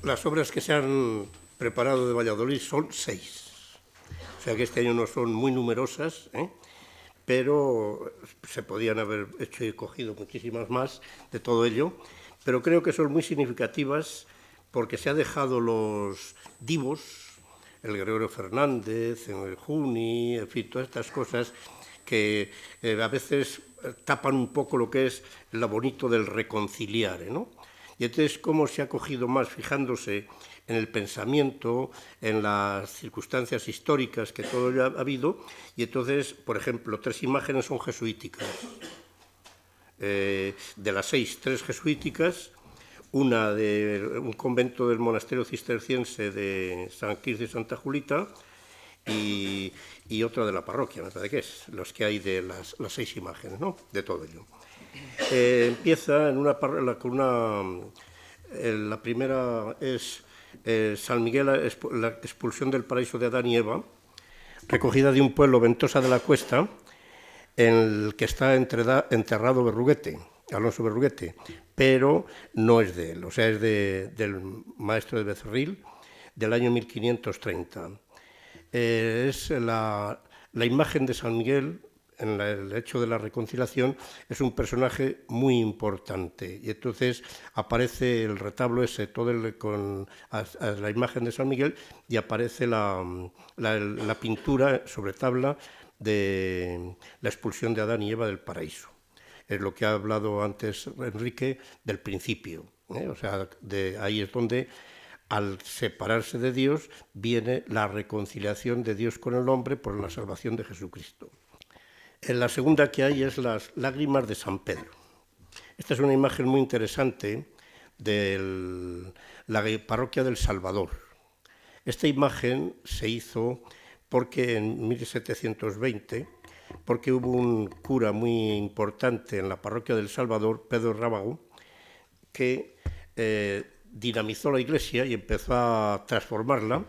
las obras que se han preparado de Valladolid son 6. O sea que este año no son muy numerosas, pero se podían haber hecho y cogido muchísimas más de todo ello. Pero creo que son muy significativas porque se ha dejado los divos, el Gregorio Fernández, el Juni, en fin, todas estas cosas que a veces tapan un poco lo que es lo bonito del reconciliar, ¿no? Y entonces, cómo se ha cogido más fijándose en el pensamiento, en las circunstancias históricas que todo ya ha habido, y entonces, por ejemplo, 3 imágenes son jesuíticas. De las 6, 3 jesuíticas, una de un convento del monasterio cisterciense de San Quirce y Santa Julita, y otra de la parroquia, me parece que es, los que hay de las 6 imágenes, ¿no? De todo ello. Empieza en con una... la primera es San Miguel, la expulsión del paraíso de Adán y Eva, recogida de un pueblo, Ventosa de la Cuesta, en el que está enterrado Berruguete, Alonso Berruguete, pero no es de él, o sea, es del maestro de Becerril, del año 1530. Es la imagen de San Miguel, en el hecho de la reconciliación, es un personaje muy importante. Y entonces aparece el retablo ese, todo con la imagen de San Miguel, y aparece la pintura sobre tabla de la expulsión de Adán y Eva del paraíso. Es lo que ha hablado antes Enrique del principio. O sea, ahí es donde, al separarse de Dios, viene la reconciliación de Dios con el hombre por la salvación de Jesucristo. En la segunda que hay es las lágrimas de San Pedro. Esta es una imagen muy interesante de la parroquia del Salvador. Esta imagen se hizo porque en 1720, porque hubo un cura muy importante en la parroquia del Salvador, Pedro Rábago, que dinamizó la iglesia y empezó a transformarla.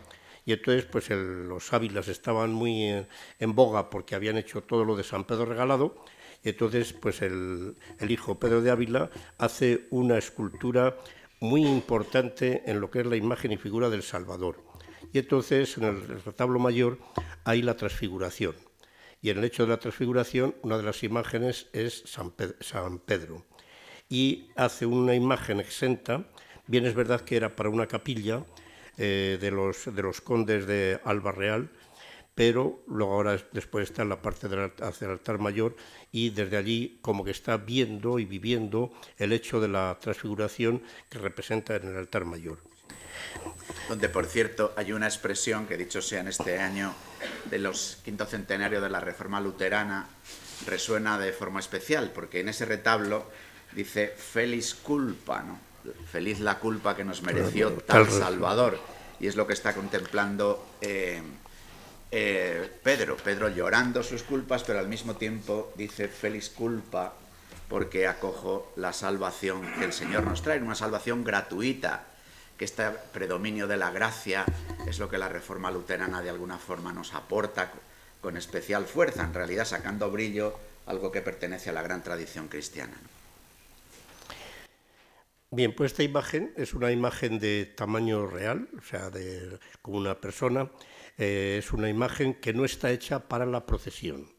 Y entonces pues los Ávilas estaban muy en boga porque habían hecho todo lo de San Pedro Regalado, y entonces pues el hijo Pedro de Ávila hace una escultura muy importante en lo que es la imagen y figura del Salvador. Y entonces en el retablo mayor hay la transfiguración. Y en el hecho de la transfiguración, una de las imágenes es San Pedro. Y hace una imagen exenta, bien es verdad que era para una capilla, de los condes de Alba Real, pero luego ahora después está en la parte hacia el altar mayor, y desde allí como que está viendo y viviendo el hecho de la transfiguración que representa en el altar mayor. Donde, por cierto, hay una expresión que, dicho sea en este año de los 5º centenario de la Reforma Luterana, resuena de forma especial, porque en ese retablo dice «Felis culpa», ¿no? Feliz la culpa que nos mereció tal Salvador. Y es lo que está contemplando Pedro llorando sus culpas, pero al mismo tiempo dice «Felis culpa» porque acojo la salvación que el Señor nos trae, una salvación gratuita, que este predominio de la gracia es lo que la Reforma Luterana de alguna forma nos aporta con especial fuerza, en realidad sacando brillo algo que pertenece a la gran tradición cristiana. Bien, pues esta imagen es una imagen de tamaño real, o sea, como una persona. Es una imagen que no está hecha para la procesión.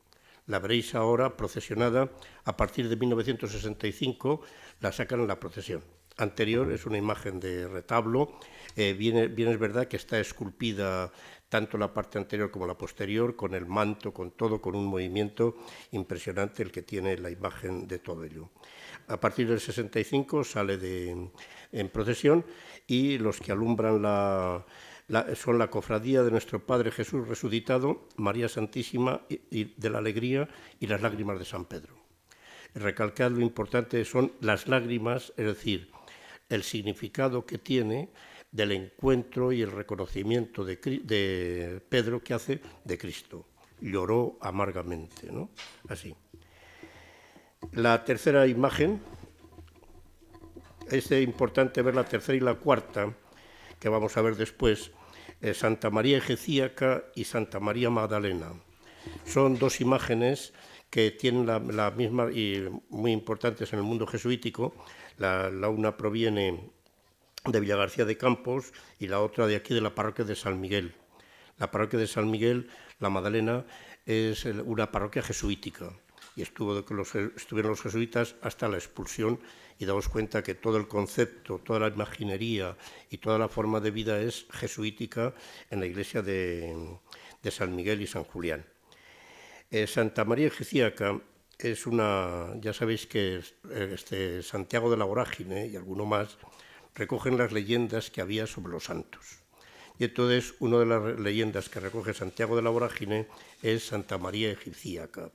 La veréis ahora procesionada a partir de 1965, la sacan en la procesión. Anterior es una imagen de retablo, bien es verdad que está esculpida tanto la parte anterior como la posterior, con el manto, con todo, con un movimiento impresionante el que tiene la imagen de todo ello. A partir del 65 sale en procesión, y los que alumbran son la cofradía de nuestro Padre Jesús resucitado, María Santísima y de la Alegría y las lágrimas de San Pedro. Recalcar lo importante son las lágrimas, es decir, el significado que tiene del encuentro y el reconocimiento de Pedro que hace de Cristo. Lloró amargamente, ¿no? Así. La tercera imagen, es importante ver la tercera y la cuarta, que vamos a ver después, Santa María Egecíaca y Santa María Magdalena. Son 2 imágenes que tienen la misma y muy importantes en el mundo jesuítico. La una proviene de Villagarcía de Campos y la otra de aquí de la parroquia de San Miguel. La parroquia de San Miguel, la Madalena, es una parroquia jesuítica y estuvieron los jesuitas hasta la expulsión, y damos cuenta que todo el concepto, toda la imaginería y toda la forma de vida es jesuítica en la iglesia de San Miguel y San Julián. Santa María Egipciaca es una, ya sabéis que Santiago de la Vorágine y alguno más recogen las leyendas que había sobre los santos. Y entonces una de las leyendas que recoge Santiago de la Vorágine es Santa María Egipciaca.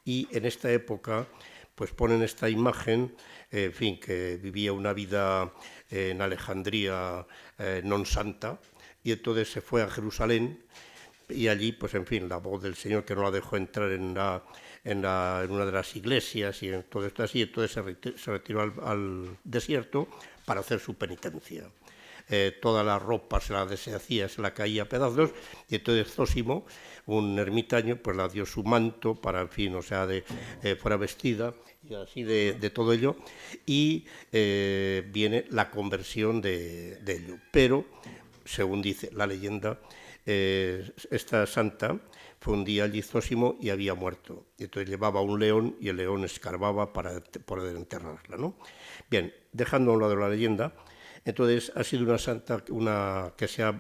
Y en esta época pues ponen esta imagen, en fin, que vivía una vida en Alejandría non santa, y entonces se fue a Jerusalén, y allí, pues en fin, la voz del Señor que no la dejó entrar en una de las iglesias y en todo esto así, entonces se retiró al desierto para hacer su penitencia. Toda la ropa se la deshacía, se la caía a pedazos, y entonces Zósimo, un ermitaño, pues la dio su manto para, en fin, o sea, fuera vestida y así de todo ello, y viene la conversión de ello. Pero, según dice la leyenda, esta santa fue un día allí Zósimo y había muerto. Y entonces llevaba un león y el león escarbaba para poder enterrarla, ¿no? Bien, dejando a un lado la leyenda, entonces ha sido una santa que se ha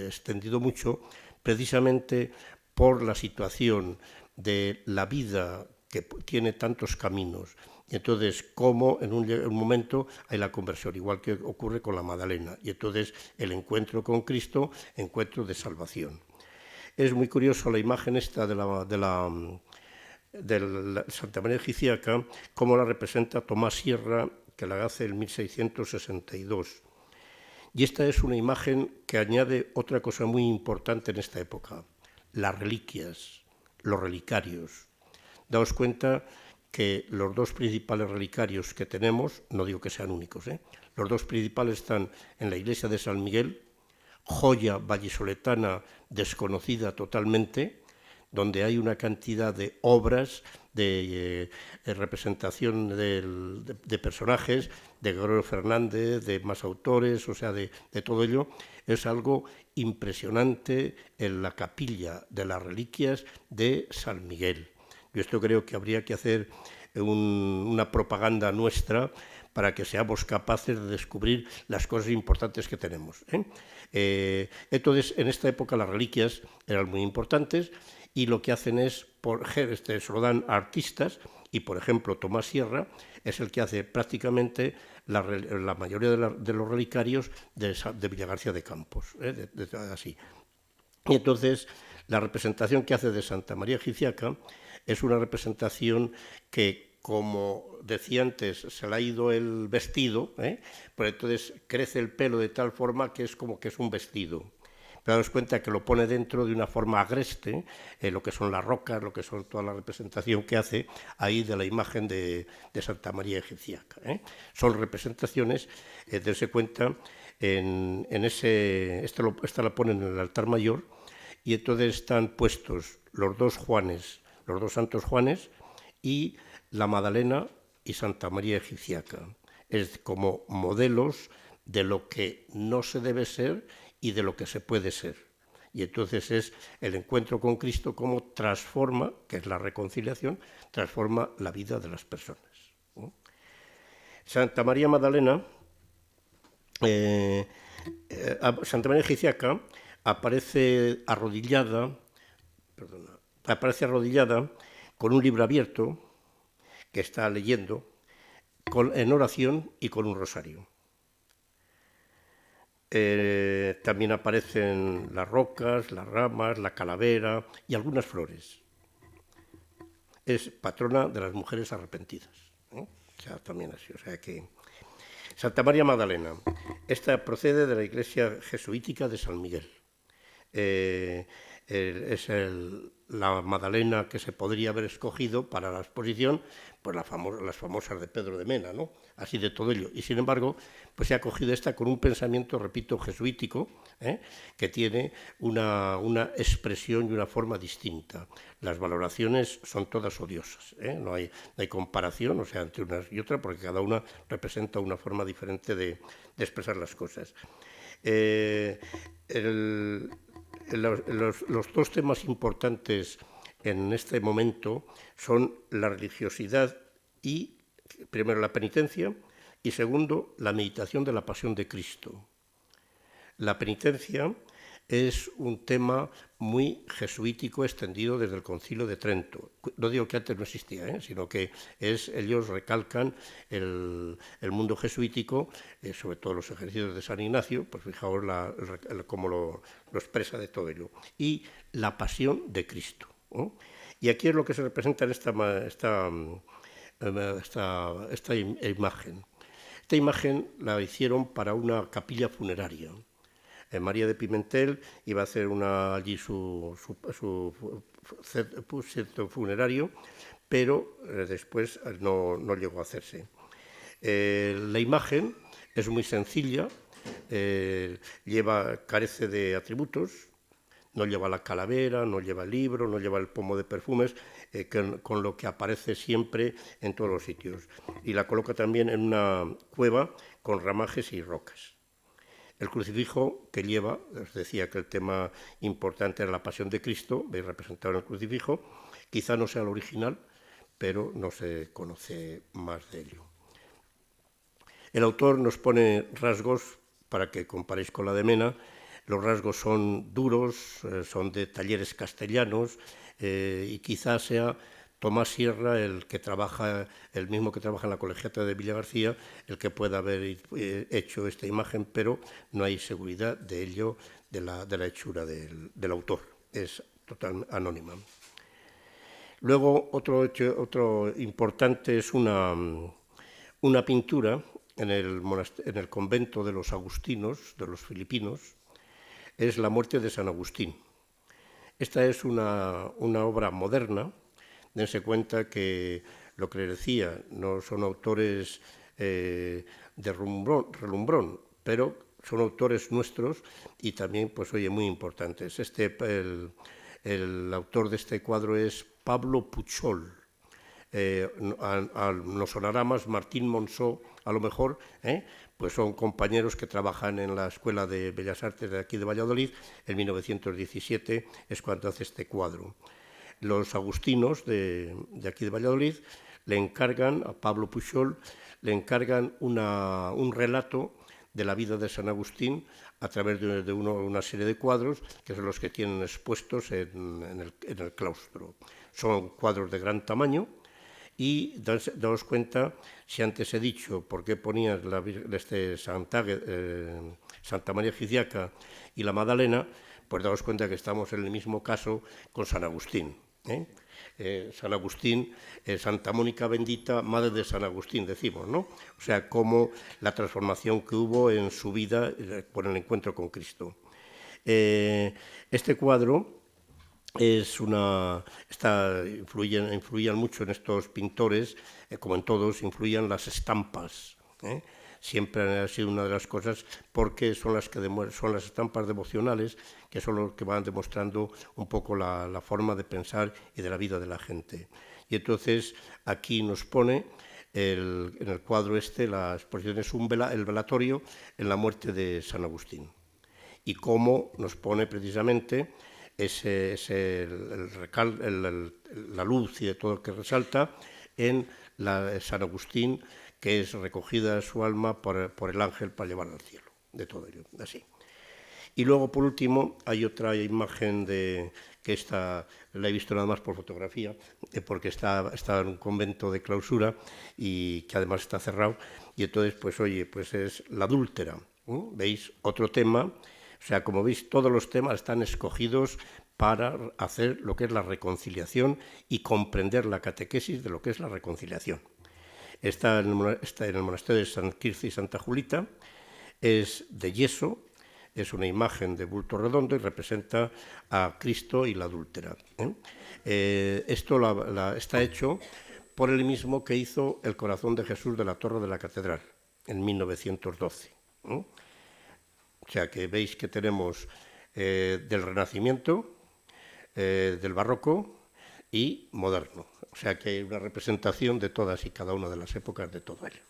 extendido mucho precisamente por la situación de la vida que tiene tantos caminos. Y entonces, como en un momento hay la conversión, igual que ocurre con la Madalena. Y entonces el encuentro con Cristo, encuentro de salvación. Es muy curioso la imagen esta de la Santa María Egipciaca, cómo la representa Tomás Sierra, que la hace en 1662. Y esta es una imagen que añade otra cosa muy importante en esta época: las reliquias, los relicarios. Daos cuenta que los dos principales relicarios que tenemos, no digo que sean únicos, los dos principales están en la iglesia de San Miguel, joya vallisoletana desconocida totalmente, donde hay una cantidad de obras de representación de personajes, de Gregorio Fernández, de más autores, o sea, de todo ello. Es algo impresionante en la capilla de las reliquias de San Miguel. Yo esto creo que habría que hacer una propaganda nuestra para que seamos capaces de descubrir las cosas importantes que tenemos. Entonces, en esta época las reliquias eran muy importantes, y lo que hacen es, se lo dan a artistas, y por ejemplo Tomás Sierra es el que hace prácticamente la mayoría de los relicarios de Villagarcía de Campos, así. Y entonces la representación que hace de Santa María Egipciaca es una representación que, como decía antes, se le ha ido el vestido, pues entonces crece el pelo de tal forma que es como que es un vestido. Pero daos cuenta que lo pone dentro de una forma agreste, lo que son las rocas, lo que son toda la representación que hace ahí de la imagen de Santa María Egipciaca. Son representaciones, dense cuenta, esta la ponen en el altar mayor, y entonces están puestos los dos santos Juanes, y la Madalena y Santa María Egipciaca. Es como modelos de lo que no se debe ser y de lo que se puede ser. Y entonces es el encuentro con Cristo como transforma, que es la reconciliación, transforma la vida de las personas. Santa María Magdalena, Santa María Egipciaca aparece arrodillada con un libro abierto que está leyendo en oración y con un rosario. También aparecen las rocas, las ramas, la calavera y algunas flores. Es patrona de las mujeres arrepentidas. O sea, también así. O sea que Santa María Magdalena, esta procede de la iglesia jesuítica de San Miguel. la Madalena que se podría haber escogido para la exposición, pues las famosas de Pedro de Mena, ¿no? Así de todo ello. Y sin embargo, pues se ha cogido esta con un pensamiento, repito, jesuítico, que tiene una expresión y una forma distinta. Las valoraciones son todas odiosas, no hay comparación, o sea, entre una y otra, porque cada una representa una forma diferente de expresar las cosas. Los dos temas importantes en este momento son la religiosidad y, primero, la penitencia y, segundo, la meditación de la pasión de Cristo. La penitencia es un tema muy jesuítico extendido desde el Concilio de Trento. No digo que antes no existía, sino que ellos recalcan el mundo jesuítico, sobre todo los ejercicios de San Ignacio, pues fijaos cómo lo expresa de todo ello. Y la pasión de Cristo. Y aquí es lo que se representa en esta imagen. Esta imagen la hicieron para una capilla funeraria. María de Pimentel iba a hacer allí su cierto funerario, pero después no llegó a hacerse. La imagen es muy sencilla, carece de atributos, no lleva la calavera, no lleva el libro, no lleva el pomo de perfumes, con lo que aparece siempre en todos los sitios. Y la coloca también en una cueva con ramajes y rocas. El crucifijo que lleva, os decía que el tema importante era la pasión de Cristo, veis representado en el crucifijo, quizá no sea el original, pero no se conoce más de ello. El autor nos pone rasgos para que comparéis con la de Mena. Los rasgos son duros, son de talleres castellanos, y quizá sea Tomás Sierra, el mismo que trabaja en la Colegiata de Villagarcía, el que pueda haber hecho esta imagen, pero no hay seguridad de ello, de la hechura del autor. Es totalmente anónima. Luego, otro importante es una pintura en el convento de los agustinos, de los filipinos, es La muerte de San Agustín. Esta es una obra moderna. Dense cuenta que lo que les decía no son autores de relumbrón, pero son autores nuestros y también, pues oye, muy importantes. El autor de este cuadro es Pablo Puchol. Nos sonará más Martín Monsó, a lo mejor, pues son compañeros que trabajan en la Escuela de Bellas Artes de aquí de Valladolid. En 1917 es cuando hace este cuadro. Los agustinos de aquí de Valladolid le encargan a Pablo Puchol, le encargan un relato de la vida de San Agustín a través de una serie de cuadros que son los que tienen expuestos en el claustro. Son cuadros de gran tamaño y daos cuenta, si antes he dicho por qué ponías Santa María Giziaca y la Madalena, pues daos cuenta que estamos en el mismo caso con San Agustín. San Agustín, Santa Mónica bendita, madre de San Agustín, decimos, ¿no? O sea, como la transformación que hubo en su vida por el encuentro con Cristo. Este cuadro influían mucho en estos pintores, como en todos, influían las estampas. Siempre ha sido una de las cosas, porque son las estampas devocionales, que son los que van demostrando un poco la forma de pensar y de la vida de la gente. Y entonces aquí nos pone en el cuadro la exposición es el velatorio en la muerte de San Agustín. Y cómo nos pone precisamente la luz y de todo lo que resalta en San Agustín, que es recogida su alma por el ángel para llevarla al cielo, de todo ello, así. Y luego, por último, hay otra imagen que la he visto nada más por fotografía, porque está en un convento de clausura y que además está cerrado, y entonces, pues oye, pues es la adúltera. ¿Veis? Otro tema. O sea, como veis, todos los temas están escogidos para hacer lo que es la reconciliación y comprender la catequesis de lo que es la reconciliación. Está en el monasterio de San Quirce y Santa Julita, es de yeso, es una imagen de bulto redondo y representa a Cristo y la adúltera. Esto está hecho por el mismo que hizo el corazón de Jesús de la Torre de la Catedral en 1912. O sea que veis que tenemos del Renacimiento, del Barroco y moderno. O sea que hay una representación de todas y cada una de las épocas de todo ello.